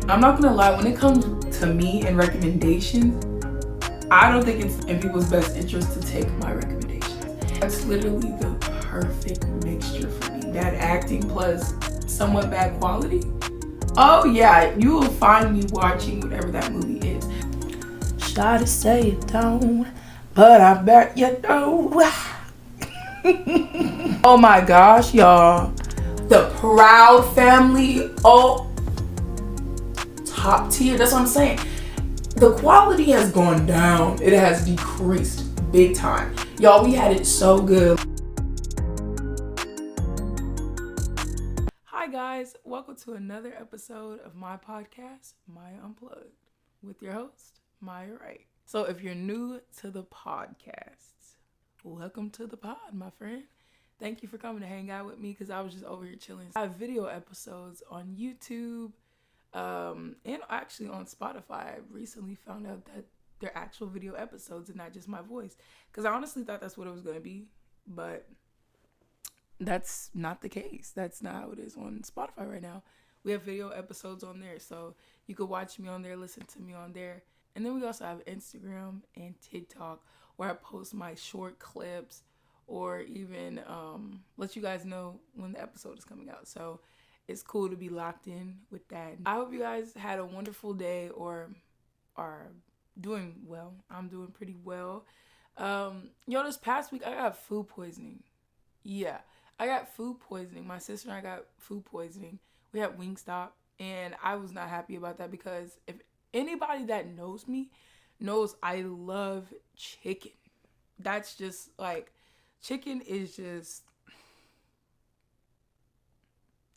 I'm not gonna lie, when it comes to me and recommendations, I don't think it's in people's best interest to take my recommendations. That's literally the perfect mixture for me. Bad acting plus somewhat bad quality. Oh yeah, you will find me watching whatever that movie is. Try to say it don't, but I bet you don't. Oh my gosh, y'all. The Proud Family, oh, top tier. That's what I'm saying. The quality has gone down. It has decreased big time. Y'all, we had it so good. Hi guys, welcome to another episode of my podcast, Maya Unplugged, with your host, Maya Wright. So if you're new to the podcast, welcome to the pod, my friend. Thank you for coming to hang out with me because I was just over here chilling. I have video episodes on YouTube and actually on Spotify. I recently found out that they're actual video episodes and not just my voice, because I honestly thought that's what it was going to be, but that's not the case. That's not how it is on Spotify right now. We have video episodes on there, so you could watch me on there, listen to me on there. And then we also have Instagram and TikTok where I post my short clips or even let you guys know when the episode is coming out. So it's cool to be locked in with that. I hope you guys had a wonderful day or are doing well. I'm doing pretty well. This past week I got food poisoning. Yeah, I got food poisoning. My sister and I got food poisoning. We had Wingstop, and I was not happy about that because if anybody that knows me knows I love chicken. That's just like, chicken is just,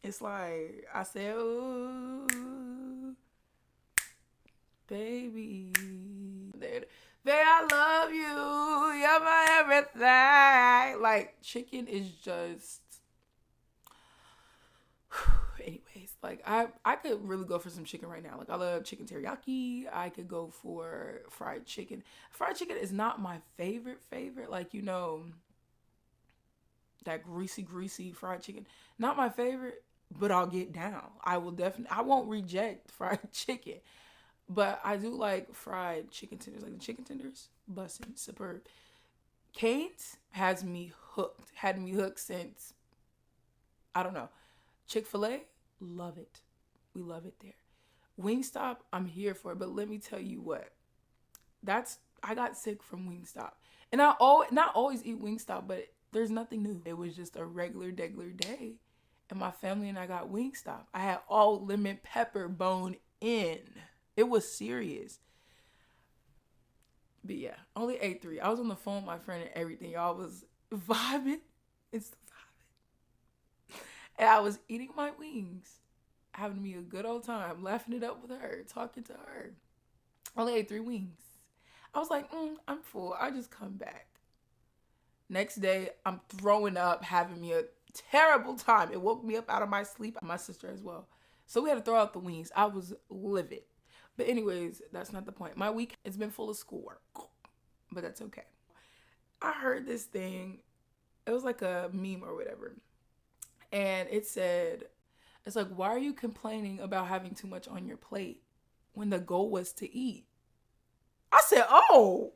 it's like, I said, ooh, baby, baby, I love you, you're my everything. Like, chicken is just, anyways, like, I could really go for some chicken right now. Like, I love chicken teriyaki. I could go for fried chicken. Fried chicken is not my favorite. Like, that greasy fried chicken. Not my favorite, but I'll get down. I won't reject fried chicken. But I do like fried chicken tenders. Like the chicken tenders, bussin', superb. Cane's has me hooked. Had me hooked since, I don't know. Chick-fil-A, love it. We love it there. Wingstop, I'm here for it. But let me tell you what. I got sick from Wingstop. And I not always eat Wingstop, but there's nothing new. It was just a regular day. And my family and I got Wingstop. I had all lemon pepper bone in. It was serious. But yeah, only ate 3. I was on the phone with my friend and everything. Y'all was vibing. It's vibing. And I was eating my wings. Having me a good old time. Laughing it up with her. Talking to her. Only ate 3 wings. I was like, I'm full. I just come back. Next day, I'm throwing up, having me a terrible time. It woke me up out of my sleep. My sister as well. So we had to throw out the wings. I was livid. But anyways, that's not the point. My week has been full of schoolwork. But that's okay. I heard this thing. It was like a meme or whatever. And it said, it's like, why are you complaining about having too much on your plate when the goal was to eat? I said, oh,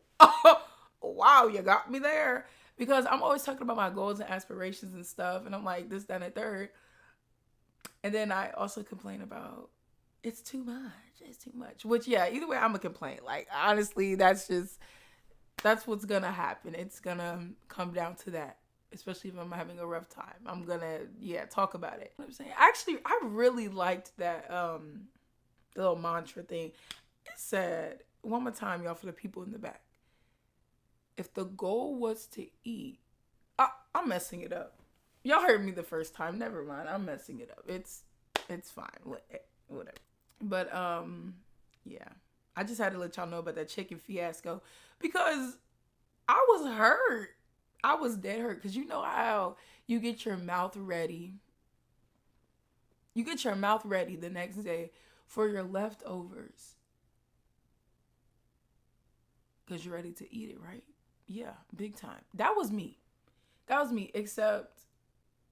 wow, you got me there. Because I'm always talking about my goals and aspirations and stuff. And I'm like, this, that, and the third. And then I also complain about, it's too much. Which, yeah, either way, I'm going to complain. Like, honestly, that's what's going to happen. It's going to come down to that. Especially if I'm having a rough time. I'm going to, talk about it. You know what I'm saying? Actually, I really liked that little mantra thing. It said, one more time, y'all, for the people in the back. If the goal was to eat, I'm messing it up. Y'all heard me the first time. Never mind. I'm messing it up. It's fine. Whatever. But, yeah. I just had to let y'all know about that chicken fiasco because I was hurt. I was dead hurt because you know how you get your mouth ready. You get your mouth ready the next day for your leftovers because you're ready to eat it, right? Yeah, big time. That was me, except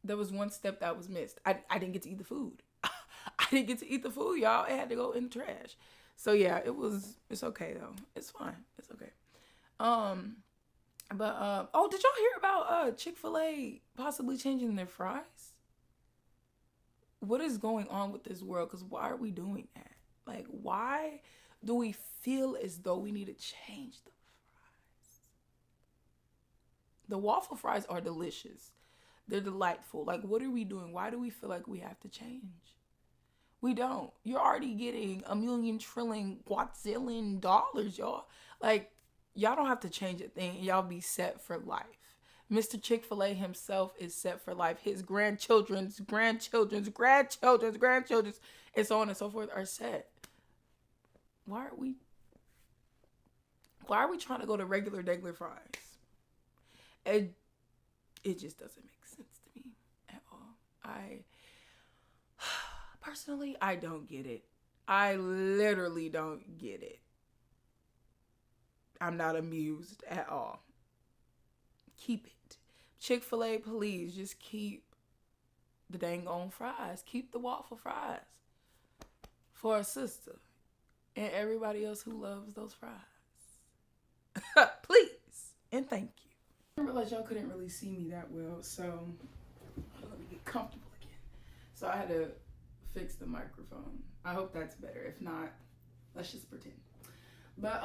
there was one step that was missed. I didn't get to eat the food. I didn't get to eat the food, y'all. It had to go in the trash. So yeah, it's okay though. It's fine. It's okay. Um, oh, did y'all hear about Chick-fil-A possibly changing their fries? What is going on with this world? Because why are we doing that? Like, why do we feel as though we need to change the fries? The waffle fries are delicious. They're delightful. Like, what are we doing? Why do we feel like we have to change? We don't. You're already getting a million trillion quadzillion dollars, y'all. Like, y'all don't have to change a thing. Y'all be set for life. Mr. Chick-fil-A himself is set for life. His grandchildren's, and so on and so forth are set. Why are we trying to go to regular fries? It just doesn't make sense to me at all. Personally, I don't get it. I literally don't get it. I'm not amused at all. Keep it. Chick-fil-A, please, just keep the dang on fries. Keep the waffle fries for a sister and everybody else who loves those fries. Please and thank you. I realized y'all couldn't really see me that well, so let me get comfortable again. So I had to fix the microphone. I hope that's better. If not, let's just pretend. But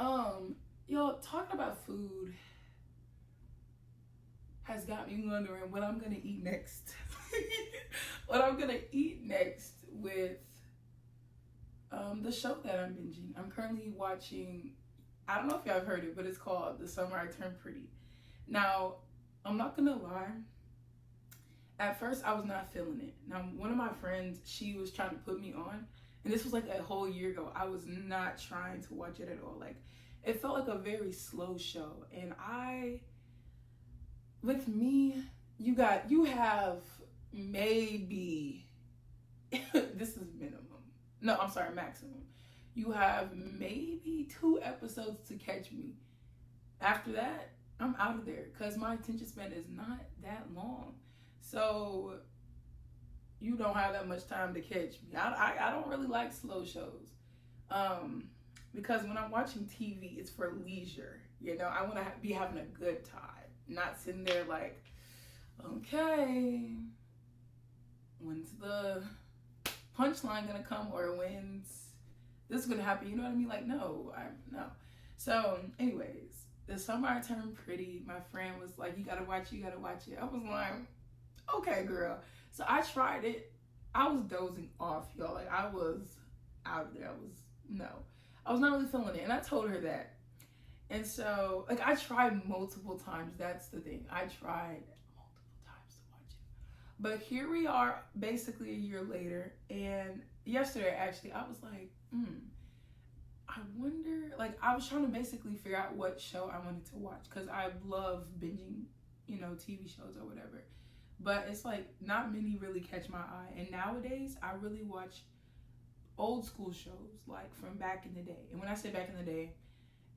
y'all, talking about food has got me wondering what I'm gonna eat next. What I'm gonna eat next with the show that I'm binging. I'm currently watching, I don't know if y'all have heard it, but it's called The Summer I Turned Pretty. Now, I'm not gonna lie, at first I was not feeling it. Now, one of my friends, she was trying to put me on, and this was like a whole year ago. I was not trying to watch it at all. Like, it felt like a very slow show, and with me, you have maybe, this is minimum. No, I'm sorry, maximum. You have maybe 2 episodes to catch me. After that, I'm out of there because my attention span is not that long. So you don't have that much time to catch me. I don't really like slow shows. Because when I'm watching TV, it's for leisure. You know, I want to be having a good time. Not sitting there like, okay, when's the punchline gonna come, or when's this gonna happen? You know what I mean? Like, no. So, anyways, The Summer I Turned Pretty, my friend was like, you gotta watch it. I was like, okay, girl. So I tried it. I was dozing off, y'all. Like, I was out there. I was not really feeling it. And I told her that. And so, like, I tried multiple times. That's the thing. I tried multiple times to watch it. But here we are, basically a year later. And yesterday, actually, I was like, I wonder, like, I was trying to basically figure out what show I wanted to watch. Because I love binging, TV shows or whatever. But it's like, not many really catch my eye. And nowadays, I really watch old school shows, like, from back in the day. And when I say back in the day,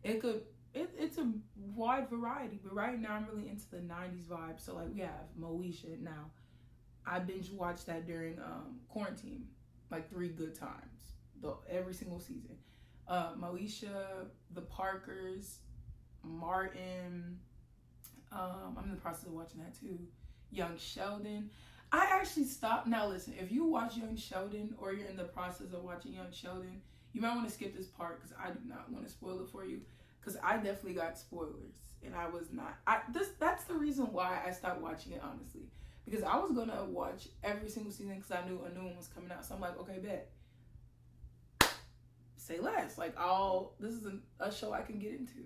it's a wide variety, but right now I'm really into the 90s vibe. So, like, we have Moesha now. I binge watched that during quarantine, like 3 good times, every single season. Moesha, The Parkers, Martin. I'm in the process of watching that too. Young Sheldon. I actually stopped. Now listen, if you watch Young Sheldon or you're in the process of watching Young Sheldon, you might want to skip this part because I do not want to spoil it for you. Because I definitely got spoilers, and I was not. That's the reason why I stopped watching it, honestly. Because I was gonna watch every single season because I knew a new one was coming out. So I'm like, okay, bet. Say less. Like, this is a show I can get into.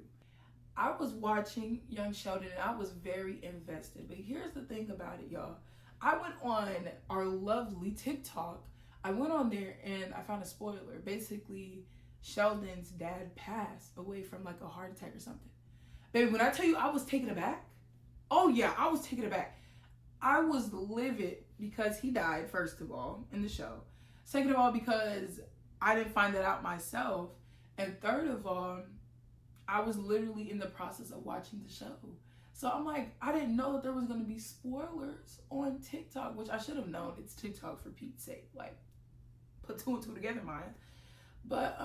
I was watching Young Sheldon, and I was very invested. But here's the thing about it, y'all. I went on our lovely TikTok. I went on there, and I found a spoiler. Basically, Sheldon's dad passed away from like a heart attack or something. Baby, when I tell you I was taken aback, oh yeah, I was taken aback. I was livid because he died, first of all, in the show. Second of all, because I didn't find that out myself. And third of all, I was literally in the process of watching the show. So I'm like, I didn't know that there was going to be spoilers on TikTok, which I should have known. It's TikTok, for Pete's sake. Like, put two and two together, mind. But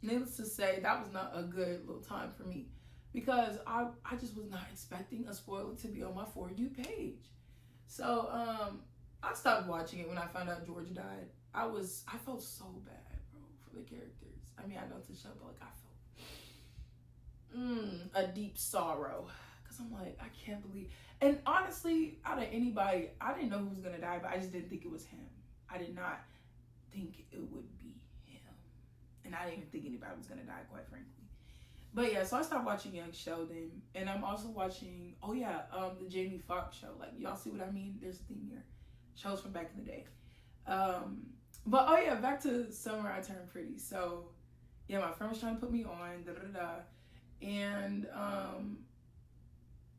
needless to say, that was not a good little time for me because I just was not expecting a spoiler to be on my For You page. So I stopped watching it when I found out George died. I felt so bad, bro, for the characters. I mean, I know it's a show, but like I felt a deep sorrow because I'm like, I can't believe. And honestly, out of anybody, I didn't know who was gonna die, but I just didn't think it was him. I did not think it would be him, and I didn't even think anybody was gonna die, quite frankly. But yeah, so I stopped watching Young Sheldon, and I'm also watching the Jamie Foxx show. Like, y'all see what I mean? There's a theme here. Shows from back in the day. But back to Summer I Turned Pretty. So yeah, my friend was trying to put me on, and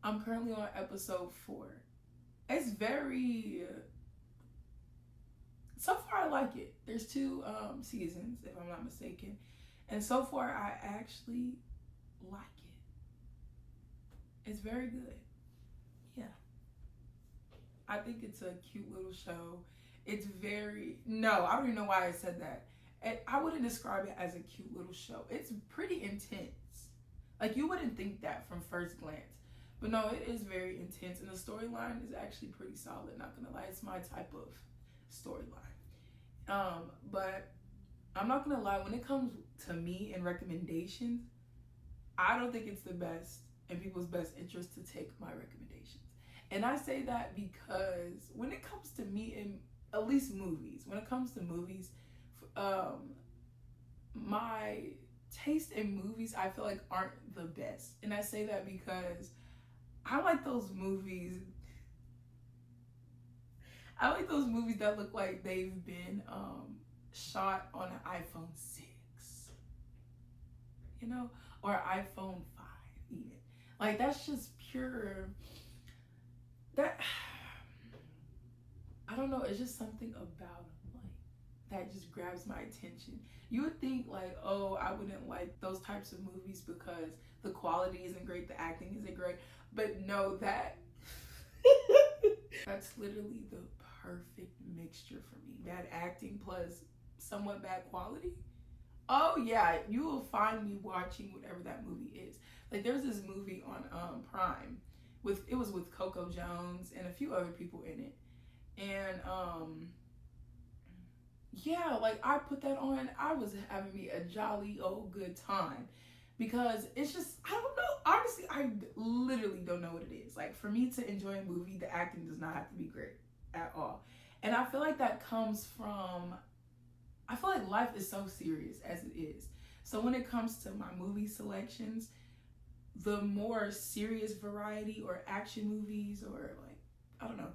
I'm currently on episode 4. It's very so far I like it. There's 2 seasons, if I'm not mistaken, and so far I actually like it. It's very good. Yeah, I think it's a cute little show. It's very I don't even know why I said that. I wouldn't describe it as a cute little show. It's pretty intense. Like, you wouldn't think that from first glance. But no, it is very intense, and the storyline is actually pretty solid, not gonna lie. It's my type of storyline. But I'm not gonna lie, when it comes to me and recommendations, I don't think it's the best in people's best interest to take my recommendations. And I say that because when it comes to me, in at least movies, my taste in movies, I feel like, aren't the best. And I say that because I like those movies that look like they've been shot on an iPhone 6, or iPhone 5 even. Like, that's just pure, that, I don't know, it's just something about them, like, that just grabs my attention. You would think, like, oh, I wouldn't like those types of movies because the quality isn't great, the acting isn't great. But no, that's literally the perfect mixture for me. Bad acting plus somewhat bad quality. Oh yeah, you will find me watching whatever that movie is. Like, there's this movie on Prime it was with Coco Jones and a few other people in it. And like, I put that on. I was having me a jolly old good time because it's just, I don't know. Honestly, I literally don't know what it is. Like, for me to enjoy a movie, the acting does not have to be great at all. And I feel like that comes from, I feel like life is so serious as it is. So when it comes to my movie selections, the more serious variety or action movies, or like, I don't know,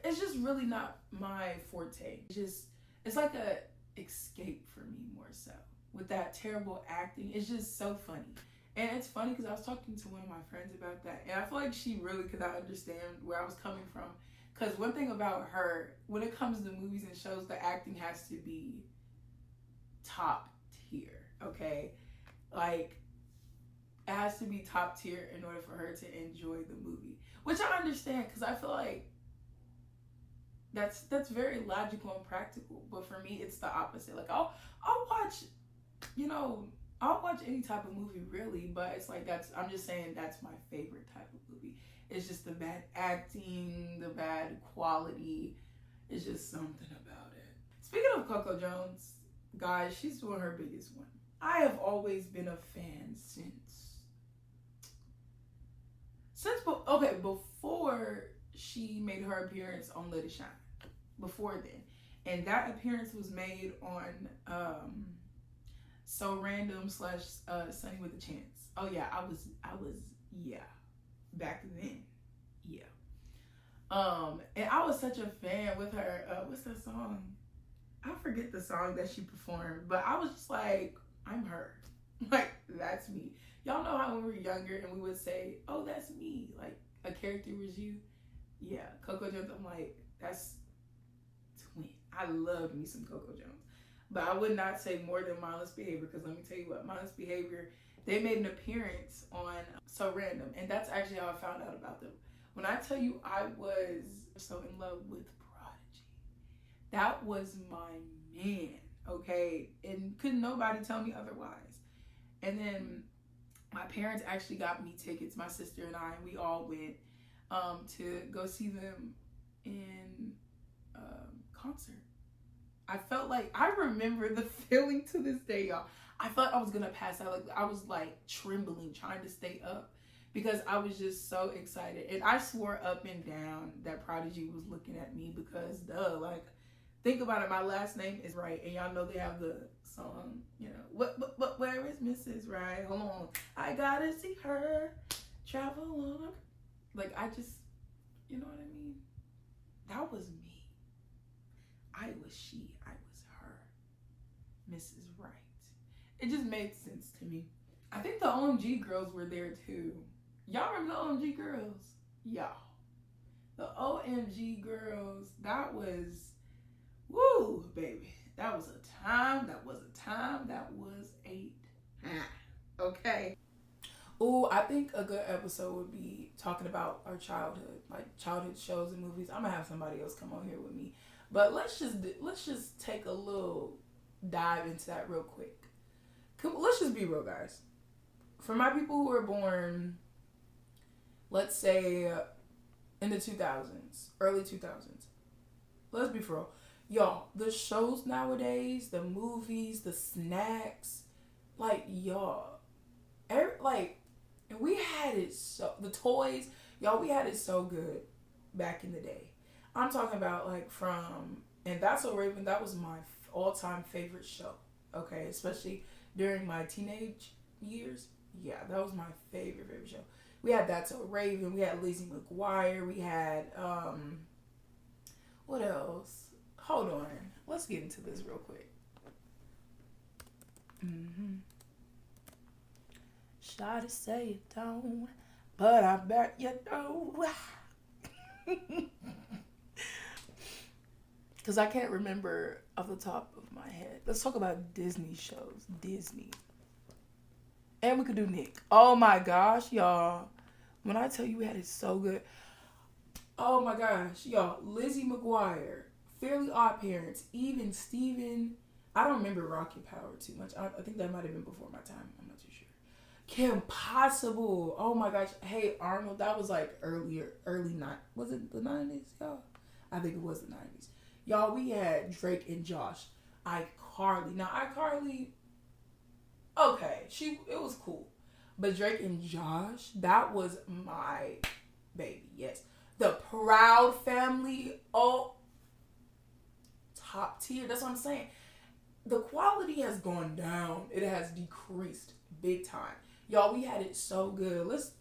it's just really not my forte. It's like a escape for me more so. With that terrible acting, it's just so funny. And it's funny because I was talking to one of my friends about that, and I feel like she really could not understand where I was coming from. Because one thing about her, when it comes to movies and shows, the acting has to be top tier, okay? Like, it has to be top tier in order for her to enjoy the movie. Which I understand, because I feel like that's very logical and practical. But for me, it's the opposite. Like, I'll watch, I'll watch any type of movie, really, but it's like, I'm just saying that's my favorite type of movie. It's just the bad acting, the bad quality. It's just something about it. Speaking of Coco Jones, guys, she's doing her biggest one. I have always been a fan before she made her appearance on Let It Shine. Before then. And that appearance was made on So Random / Sunny with a Chance. Oh yeah, I was back then. Yeah. And I was such a fan with her. What's that song? I forget the song that she performed, but I was just like, I'm her. Like, that's me. Y'all know how when we were younger and we would say, oh, that's me. Like, a character was you. Yeah, Coco Jones, I'm like, that's twin. I loved me some Coco Jones. But I would not say more than Mindless Behavior, because let me tell you what, Mindless Behavior, they made an appearance on So Random, and that's actually how I found out about them. When I tell you I was so in love with Prodigy, That was my man, okay? And couldn't nobody tell me otherwise. And then my parents actually got me tickets, my sister and I, and we all went to go see them in concert. I felt like, I remember the feeling to this day, y'all. I felt I was gonna pass out. Like, I was like trembling, trying to stay up because I was just so excited. And I swore up and down that Prodigy was looking at me because, duh, like, think about it. My last name is Right, and y'all know they have the song, you know, where is Mrs. Right? Hold on, I gotta see her travel on. Like, I just, you know what I mean? That was me. I was she. I was her. Mrs. Right. It just made sense to me. I think the OMG girls were there too. Y'all remember the OMG girls? Y'all. The OMG girls, that was, woo, baby. That was a time. That was a time. That was a time. Okay. Ooh, I think a good episode would be talking about our childhood, like childhood shows and movies. I'm gonna have somebody else come on here with me, but let's just take a little dive into that real quick. Let's just be real, guys. For my people who were born, let's say in the 2000s, early 2000s, let's be for real. Y'all, the shows nowadays, the movies, the snacks, like, y'all, and we had it so, the toys, y'all, we had it so good back in the day. I'm talking about, like, and That's So Raven, that was my all-time favorite show, okay, especially during my teenage years. Yeah, that was my favorite show. We had That's So Raven, we had Lizzie McGuire, we had, what else? Hold on. Let's get into this real quick. Try to say it don't, but I bet you don't. Because I can't remember off the top of my head. Let's talk about Disney shows. Disney. And we could do Nick. Oh my gosh, y'all. When I tell you we had it so good. Oh my gosh, y'all. Lizzie McGuire. Fairly Odd Parents, even Steven. I don't remember Rocket Power too much. I think that might have been before my time. I'm not too sure. Kim Possible. Oh my gosh. Hey Arnold. That was like early 90s. Was it the 90s, y'all? I think it was the 90s. Y'all, we had Drake and Josh. iCarly. Now iCarly, okay, it was cool. But Drake and Josh, that was my baby. Yes. The Proud Family. Oh, top tier. That's what I'm saying. The quality has gone down. It has decreased big time. Y'all, we had it so good. Let's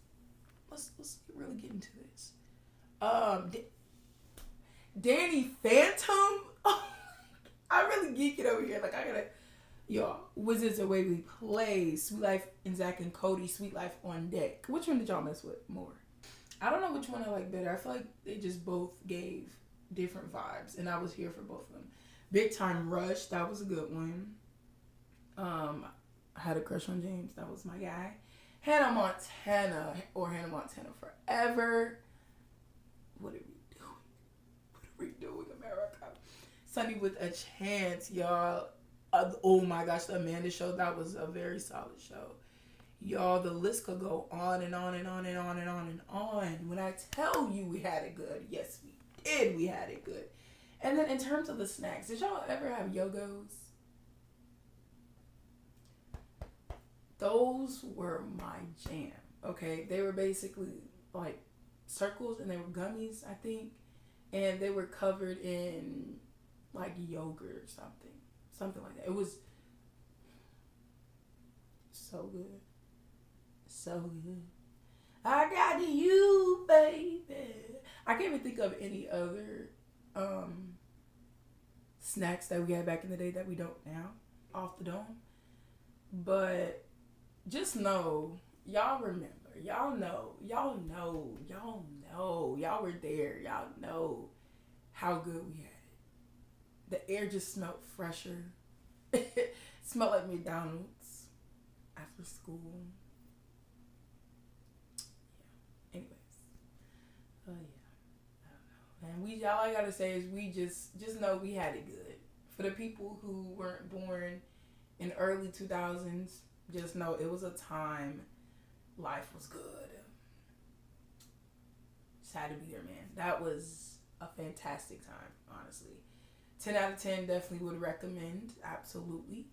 really get into this. Danny Phantom. Oh, I really geek it over here. Like, I gotta, y'all. Wizards of Waverly Place, Sweet Life and Zach and Cody, Sweet Life on Deck. Which one did y'all mess with more? I don't know which one I like better. I feel like they just both gave different vibes, and I was here for both of them. Big Time Rush, that was a good one. I had a crush on James, that was my guy. Hannah Montana, or Hannah Montana Forever. What are we doing, America? Sunny with a Chance, y'all. Oh my gosh, the Amanda Show, that was a very solid show. Y'all, the list could go on and on and on and on and on and on. When I tell you we had it good, yes we did, we had it good. And then in terms of the snacks, did y'all ever have Yogos? Those were my jam, okay? They were basically like circles, and they were gummies, I think. And they were covered in like yogurt or something. Something like that. It was so good. So good. I got you, baby. I can't even think of any other snacks that we had back in the day that we don't now off the dome. But just know, y'all remember, y'all were there, y'all know how good we had it. The air just smelled fresher. It smelled like McDonald's after school. Yeah. Anyways. Oh yeah. I don't know. And all I gotta say is we just know we had it good. For the people who weren't born in early 2000s, just know it was a time life was good. Just had to be there, man. That was a fantastic time, honestly. 10 out of 10, definitely would recommend, absolutely.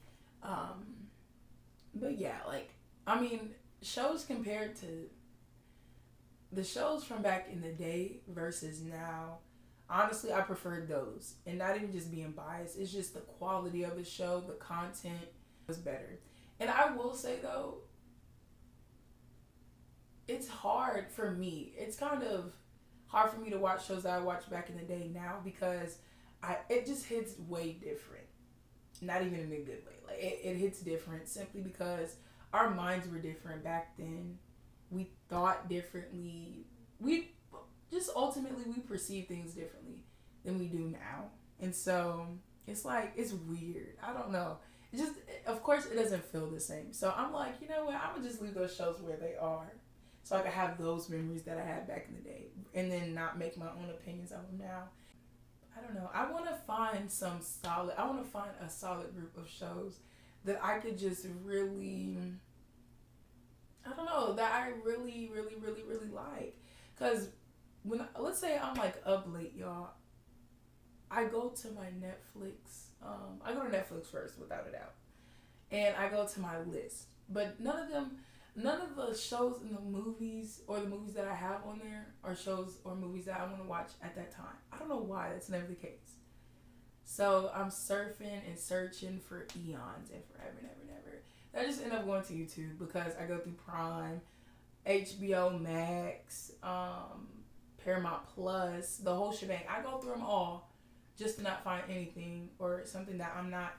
But yeah, like, I mean, shows compared to the shows from back in the day versus now, honestly, I preferred those. And not even just being biased, it's just the quality of the show, the content was better. And I will say, though, it's hard for me. It's kind of hard for me to watch shows that I watched back in the day now because it just hits way different. Not even in a good way. Like, it hits different simply because our minds were different back then. We thought differently. We just ultimately we perceive things differently than we do now. And so it's like, it's weird. I don't know. It just, of course, it doesn't feel the same. So I'm like, you know what? I'm going to just leave those shows where they are so I can have those memories that I had back in the day and then not make my own opinions of them now. I don't know. I want to find I want to find a solid group of shows that I could just really, I don't know, that I really, really, really, really like. Because let's say I'm like up late, y'all, I go to my Netflix. I go to Netflix first, without a doubt. And I go to my list. But none of the shows in the movies or the movies that I have on there are shows or movies that I want to watch at that time. I don't know why that's never the case. So I'm surfing and searching for eons and forever, never. I just end up going to YouTube because I go through Prime, HBO Max, Paramount Plus, the whole shebang. I go through them all just to not find anything or something that I'm not,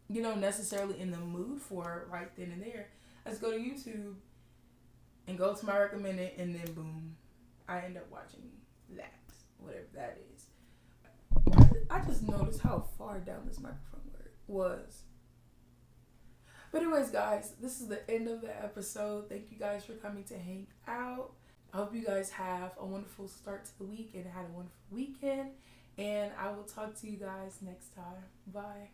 necessarily in the mood for right then and there. I just go to YouTube and go to my recommended, and then boom, I end up watching that, whatever that is. I just noticed how far down this microphone was. But anyways, guys, this is the end of the episode. Thank you guys for coming to hang out. I hope you guys have a wonderful start to the week and had a wonderful weekend. And I will talk to you guys next time. Bye.